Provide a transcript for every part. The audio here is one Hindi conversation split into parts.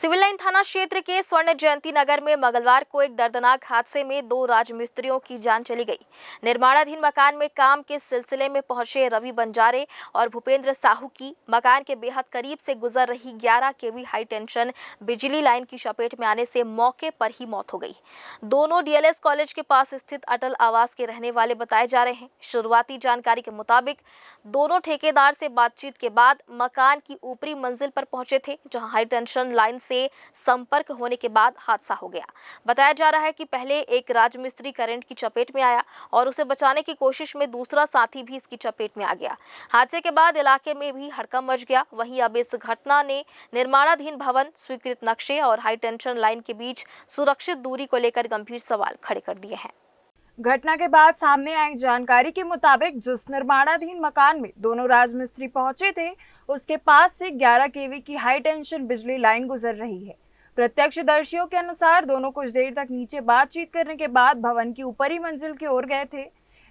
सिविल लाइन थाना क्षेत्र के स्वर्ण जयंती नगर में मंगलवार को एक दर्दनाक हादसे में 2 राजमिस्त्रियों की जान चली गई। निर्माणाधीन मकान में काम के सिलसिले में पहुंचे रवि बंजारे और भूपेंद्र साहू की मकान के बेहद करीब से गुजर रही 11 केवी हाई टेंशन बिजली लाइन की चपेट में आने से मौके पर ही मौत हो गई। दोनों डीएलएस कॉलेज के पास स्थित अटल आवास के रहने वाले बताए जा रहे हैं। शुरुआती जानकारी के मुताबिक दोनों ठेकेदार से बातचीत के बाद मकान की ऊपरी मंजिल पर पहुंचे थे, जहां हाई टेंशन लाइन से संपर्क होने के बाद हादसा हो गया। बताया जा रहा है कि पहले एक राजमिस्त्री करंट की चपेट में आया और उसे बचाने की कोशिश में दूसरा साथी भी इसकी चपेट में आ गया। हादसे के बाद इलाके में भी हड़कंप मच गया। वहीं अब इस घटना ने निर्माणाधीन भवन, स्वीकृत नक्शे और हाई टेंशन लाइन के बीच सुरक्षित दूरी को लेकर गंभीर सवाल खड़े कर दिए हैं। घटना के बाद सामने आई जानकारी के मुताबिक जिस निर्माणाधीन मकान में दोनों राजमिस्त्री पहुंचे थे, उसके पास से 11 केवी की हाई टेंशन बिजली लाइन गुजर रही है। प्रत्यक्षदर्शियों के अनुसार दोनों कुछ देर तक नीचे बातचीत करने के बाद भवन की ऊपरी मंजिल की ओर गए थे।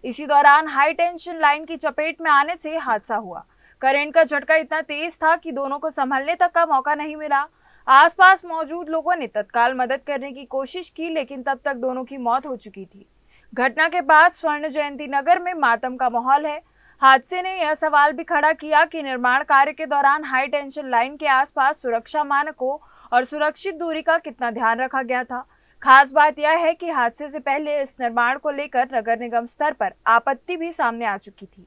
इसी दौरान हाई टेंशन लाइन की चपेट में आने से हादसा हुआ। करंट का झटका इतना तेज था कि दोनों को संभलने तक का मौका नहीं मिला। आसपास मौजूद लोगों ने तत्काल मदद करने की कोशिश की, लेकिन तब तक दोनों की मौत हो चुकी थी। घटना के बाद स्वर्ण जयंती नगर में मातम का माहौल है। हादसे ने यह सवाल भी खड़ा किया कि निर्माण कार्य के दौरान हाई टेंशन लाइन के आसपास सुरक्षा मानकों और सुरक्षित दूरी का कितना ध्यान रखा गया था। खास बात यह है कि हादसे से पहले इस निर्माण को लेकर नगर निगम स्तर पर आपत्ति भी सामने आ चुकी थी।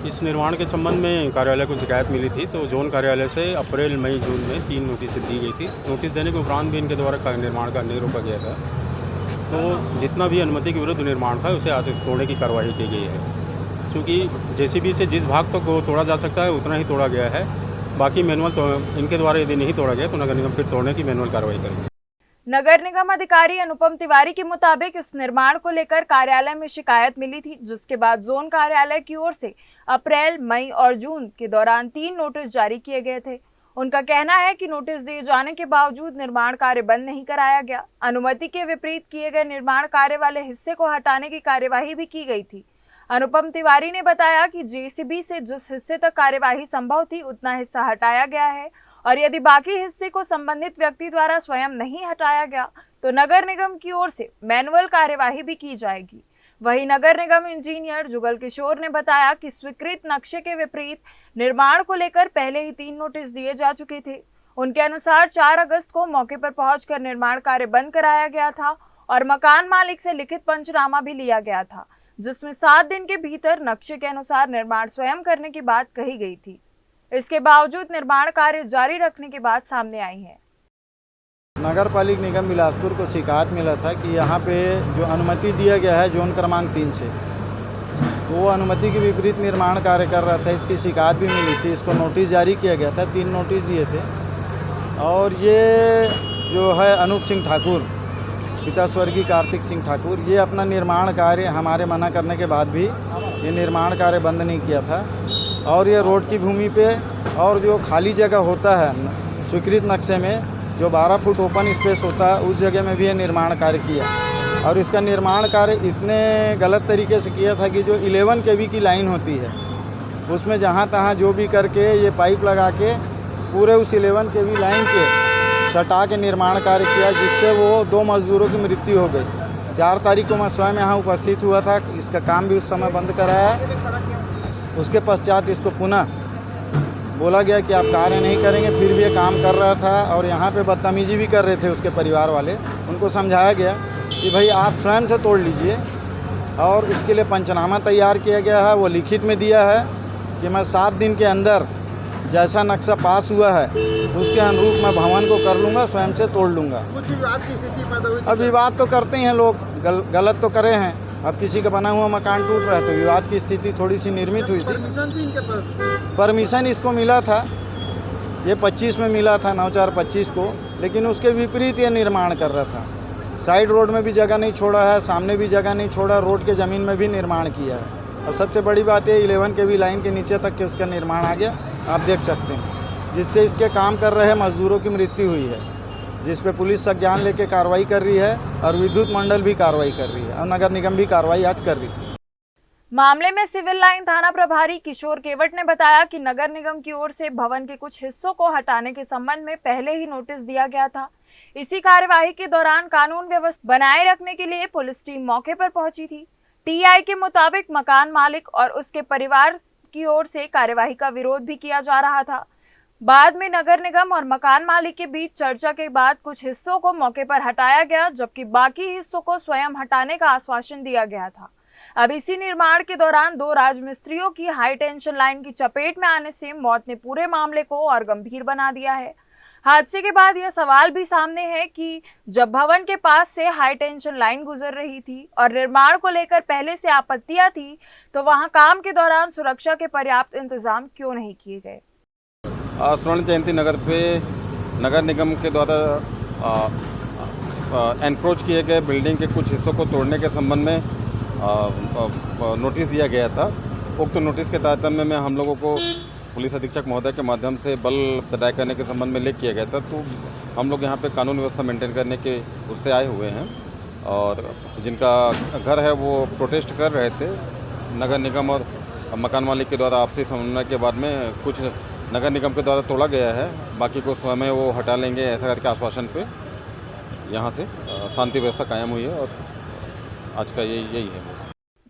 इस निर्माण के संबंध में कार्यालय को शिकायत मिली थी, तो जोन कार्यालय से अप्रैल, मई, जून में 3 नोटिस दी गई थी। नोटिस देने के उपरांत भी इनके द्वारा निर्माण का नहीं रोका गया था। तो जितना भी अनुमति के विरुद्ध निर्माण था उसे आज तोड़ने की कार्रवाई की गई है। चूँकि जेसीबी से जिस भाग तक को तोड़ा जा सकता है उतना ही तोड़ा गया है। बाकी मैनुअल तो इनके द्वारा यदि नहीं तोड़ा गया तो नगर निगम फिर तोड़ने की मैनुअल कार्रवाई करेगी। नगर निगम अधिकारी अनुपम तिवारी के मुताबिक इस निर्माण को लेकर कार्यालय में शिकायत मिली थी, जिसके बाद जोन कार्यालय की ओर से अप्रैल, मई और जून के दौरान 3 नोटिस जारी किए गए थे। उनका कहना है कि नोटिस दिए जाने के बावजूद निर्माण कार्य बंद नहीं कराया गया। अनुमति के विपरीत किए गए निर्माण कार्य वाले हिस्से को हटाने की कार्यवाही भी की गई थी। अनुपम तिवारी ने बताया कि जेसीबी से जिस हिस्से तक कार्यवाही संभव थी उतना हिस्सा हटाया गया है और यदि बाकी हिस्से को संबंधित व्यक्ति द्वारा स्वयं नहीं हटाया गया तो नगर निगम की ओर से मैनुअल कार्यवाही भी की जाएगी। वहीं नगर निगम इंजीनियर जुगल किशोर ने बताया कि स्वीकृत नक्शे के विपरीत निर्माण को लेकर पहले ही 3 नोटिस दिए जा चुके थे। उनके अनुसार 4 अगस्त को मौके पर पहुंचकर निर्माण कार्य बंद कराया गया था और मकान मालिक से लिखित पंचनामा भी लिया गया था, जिसमें 7 दिन के भीतर नक्शे के अनुसार निर्माण स्वयं करने की बात कही गई थी। इसके बावजूद निर्माण कार्य जारी रखने की बात सामने आई है। नगर पालिक निगम बिलासपुर को शिकायत मिला था कि यहाँ पे जो अनुमति दिया गया है जोन क्रमांक 3 से, वो अनुमति के विपरीत निर्माण कार्य कर रहा था। इसकी शिकायत भी मिली थी। इसको नोटिस जारी किया गया था, 3 नोटिस दिए थे। और ये जो है अनूप सिंह ठाकुर, पिता स्वर्गीय कार्तिक सिंह ठाकुर, ये अपना निर्माण कार्य हमारे मना करने के बाद भी ये निर्माण कार्य बंद नहीं किया था। और ये रोड की भूमि पे और जो खाली जगह होता है स्वीकृत नक्शे में, जो 12 फुट ओपन स्पेस होता है, उस जगह में भी ये निर्माण कार्य किया। और इसका निर्माण कार्य इतने गलत तरीके से किया था कि जो 11 केवी की लाइन होती है उसमें जहाँ तहाँ जो भी करके ये पाइप लगा के पूरे उस 11 केवी लाइन के सटा के निर्माण कार्य किया, जिससे वो 2 मजदूरों की मृत्यु हो गई। 4 तारीख को मैं स्वयं यहाँ उपस्थित हुआ था। इसका काम भी उस समय बंद कराया। उसके पश्चात इसको पुनः बोला गया कि आप कार्य नहीं करेंगे, फिर भी ये काम कर रहा था। और यहाँ पे बदतमीजी भी कर रहे थे उसके परिवार वाले। उनको समझाया गया कि भाई आप स्वयं से तोड़ लीजिए। और इसके लिए पंचनामा तैयार किया गया है, वो लिखित में दिया है कि मैं 7 दिन के अंदर जैसा नक्शा पास हुआ है उसके अनुरूप मैं भवन को कर लूँगा, स्वयं से तोड़ लूँगा। कुछ विवाद की स्थिति पैदा हुई? अब विवाद तो करते हैं लोग, गलत तो करे हैं। अब किसी का बना हुआ मकान टूट रहा है तो विवाद की स्थिति थोड़ी सी निर्मित हुई थी। परमिशन थी इनके पास? परमिशन इसको मिला था, ये 25 में मिला था, 9/4/25 को, लेकिन उसके विपरीत ये निर्माण कर रहा था। साइड रोड में भी जगह नहीं छोड़ा है, सामने भी जगह नहीं छोड़ा, रोड के ज़मीन में भी निर्माण किया है। और सबसे बड़ी बात ये 11 केवी लाइन के नीचे तक के उसका निर्माण आ गया, आप देख सकते हैं, जिससे इसके काम कर रहे मजदूरों की मृत्यु हुई है, जिस पे पुलिस संज्ञान लेके कार्रवाई कर रही है और विद्युत मंडल भी कार्रवाई कर रही है और नगर निगम भी कार्रवाई आज कर रही है। मामले में सिविल लाइन थाना प्रभारी किशोर केवट ने बताया कि नगर निगम की ओर से भवन के कुछ हिस्सों को हटाने के संबंध में पहले ही नोटिस दिया गया था। इसी कार्यवाही के दौरान कानून व्यवस्था बनाए रखने के लिए पुलिस टीम मौके पर पहुंची थी। टीआई के मुताबिक मकान मालिक और उसके परिवार की ओर से कार्यवाही का विरोध भी किया जा रहा था। बाद में नगर निगम और मकान मालिक के बीच चर्चा के बाद कुछ हिस्सों को मौके पर हटाया गया, जबकि बाकी हिस्सों को स्वयं हटाने का आश्वासन दिया गया था। अब इसी निर्माण के दौरान 2 राजमिस्त्रियों की हाई टेंशन लाइन की चपेट में आने से मौत ने पूरे मामले को और गंभीर बना दिया है। हादसे के बाद यह सवाल भी सामने है कि जब भवन के पास से हाई टेंशन लाइन गुजर रही थी और निर्माण को लेकर पहले से आपत्तियां थी, तो वहां काम के दौरान सुरक्षा के पर्याप्त इंतजाम क्यों नहीं किए गए। स्वर्ण जयंती नगर पे नगर निगम के द्वारा एनक्रोच किए गए बिल्डिंग के कुछ हिस्सों को तोड़ने के संबंध में नोटिस दिया गया था। उक्त नोटिस के तारतम्य में हम लोगों को पुलिस अधीक्षक महोदय के माध्यम से बल तय करने के संबंध में लिख किया गया था। तो हम लोग यहाँ पे कानून व्यवस्था मेंटेन करने के उससे आए हुए हैं और जिनका घर है वो प्रोटेस्ट कर रहे थे। नगर निगम और मकान मालिक के द्वारा आपसी समन्वय के बाद में कुछ नगर निगम के द्वारा तोड़ा गया है, बाकी को स्वयं वो हटा लेंगे ऐसा करके आश्वासन पे यहाँ से शांति व्यवस्था कायम हुई है और आज का यही है।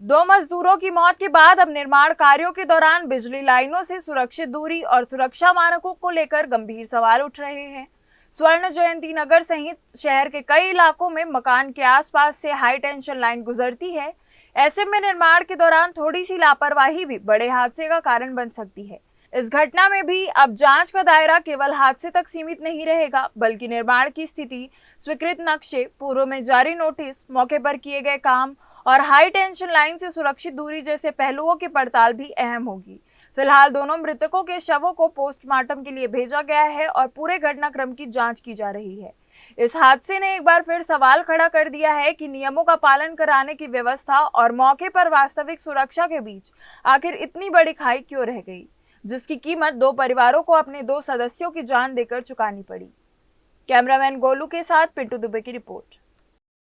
2 मजदूरों की मौत के बाद अब निर्माण कार्यों के दौरान बिजली लाइनों से सुरक्षित दूरी और सुरक्षा मानकों को लेकर गंभीर सवाल उठ रहे हैं। स्वर्ण जयंती नगर सहित शहर के कई इलाकों में मकान के आसपास से हाई टेंशन लाइन गुजरती है। ऐसे में निर्माण के दौरान थोड़ी सी लापरवाही भी बड़े हादसे का कारण बन सकती है। इस घटना में भी अब जांच का दायरा केवल हादसे तक सीमित नहीं रहेगा, बल्कि निर्माण की स्थिति, स्वीकृत नक्शे, पूर्व में जारी नोटिस, मौके पर किए गए काम और हाई टेंशन लाइन से सुरक्षित दूरी जैसे पहलुओं की पड़ताल भी अहम होगी। फिलहाल दोनों मृतकों के शवों को पोस्टमार्टम के लिए भेजा गया है और पूरे घटनाक्रम की जांच की जा रही है। इस हादसे ने एक बार फिर सवाल खड़ा कर दिया है कि नियमों का पालन कराने की व्यवस्था और मौके पर वास्तविक सुरक्षा के बीच आखिर इतनी बड़ी खाई क्यों रह गई, जिसकी कीमत 2 परिवारों को अपने 2 सदस्यों की जान देकर चुकानी पड़ी। कैमरामैन गोलू के साथ पिंटू दुबे की रिपोर्ट।